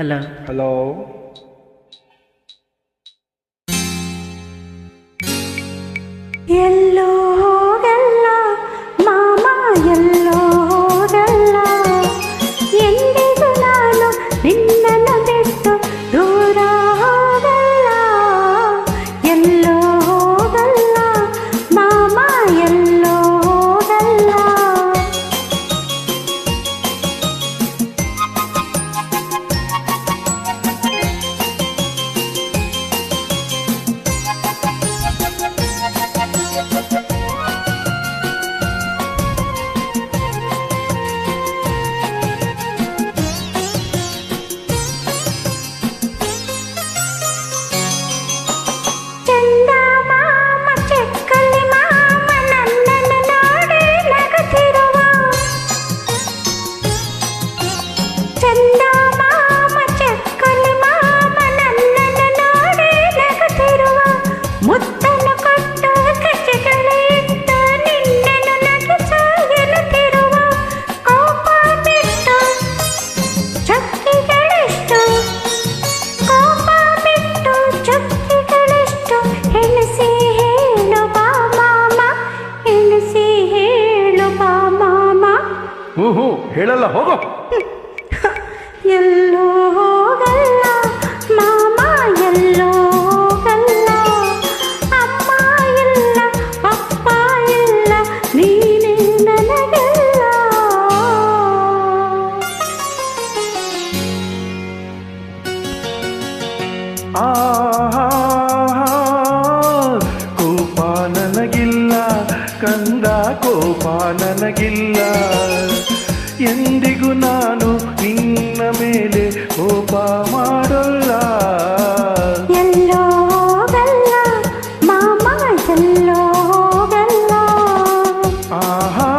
Hello hello. ಎಲ್ಲೋ ಹೋಗಲ್ಲ ಮಾಮ, ಎಲ್ಲೋ ಹೋಗಲ್ಲ, ಎಂದಿಗೂ ನಾನು ನಿನ್ನನ್ನು ಬಿಟ್ಟು ದೂರ ಹೋಗಲ್ಲ. ಎಲ್ಲೋ ಹೋಗಲ್ಲ ಮಾಮ, ಎಲ್ಲೋ ಹೋಗಲ್ಲ. ಹ್ಞೂ ಹೇಳಲ್ಲ, ಹೋಗೋ. ಎಲ್ಲೋ ಹೋಗಲ್ಲ ಮಾಮ, ಎಲ್ಲೋ ಹೋಗಲ್ಲ. ಅಮ್ಮ ಇಲ್ಲ, ಅಪ್ಪ ಇಲ್ಲ, ನೀನೇ ನನಗೆಲ್ಲ. ಕೋಪ ನನಗಿಲ್ಲ ಕಂದ, ಕೋಪ ನನಗಿಲ್ಲ. ಎಂದಿಗೂ ನಾನು ನಿನ್ನ ಮೇಲೆ ಕೋಪ ಮಾಡಲ್ಲ. ಎಲ್ಲೋ ಹೋಗಲ್ಲ ಮಾಮ, ಎಲ್ಲೋ ಹೋಗಲ್ಲ. ಆಹಾ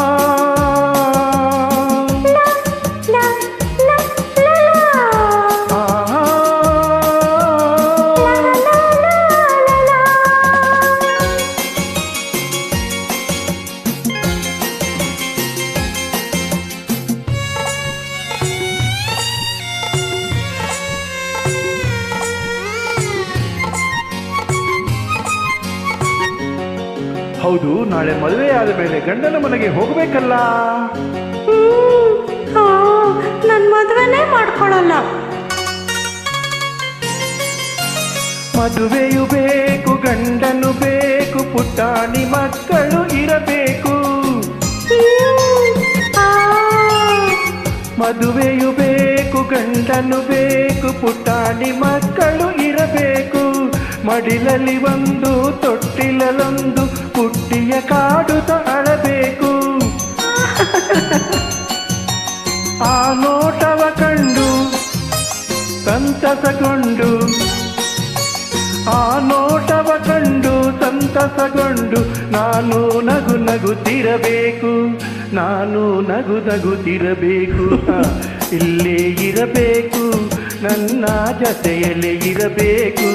ಲ, ಲ, ಲ, ಲ, ಲ. ಆಹಾ ಲ, ಲ, ಲ, ಲ, ಲ. ಹೌದು, ನಾಳೆ ಮದುವೆ ಆದ ಮೇಲೆ ಗಂಡನ ಮನೆಗೆ ಹೋಗಬೇಕಲ್ಲ. ನನ್ ಮದುವೆನೇ ಮಾಡ್ಕೊಳಲ್ಲ. ಮದುವೆಯು ಬೇಕು, ಗಂಡನು ಬೇಕು, ಪುಟಾಣಿ ಮಕ್ಕಳು ಇರಬೇಕು. ಮದುವೆಯು ಬೇಕು, ಗಂಡನು ಬೇಕು, ಪುಟಾಣಿ ಮಕ್ಕಳು ಇರಬೇಕು. ಮಡಿಲಲ್ಲಿ ಒಂದು, ತೊಟ್ಟಿಲಲ್ಲೊಂದು, ಪುಟ್ಟಿಯ ಕಾಡುತ್ತ ಅಳಬೇಕು. ಆ ನೋಟವ ಕಂಡು ಸಂತಸಗೊಂಡು, ಆ ನೋಟವ ಕಂಡು ಸಂತಸಗೊಂಡು, ನಾನು ನಗು ನಗುತ್ತಿರಬೇಕು, ನಾನು ನಗು ನಗುತ್ತಿರಬೇಕು. ಇಲ್ಲೇ ಇರಬೇಕು, ನನ್ನ ಜೊತೆಯಲ್ಲೇ ಇರಬೇಕು.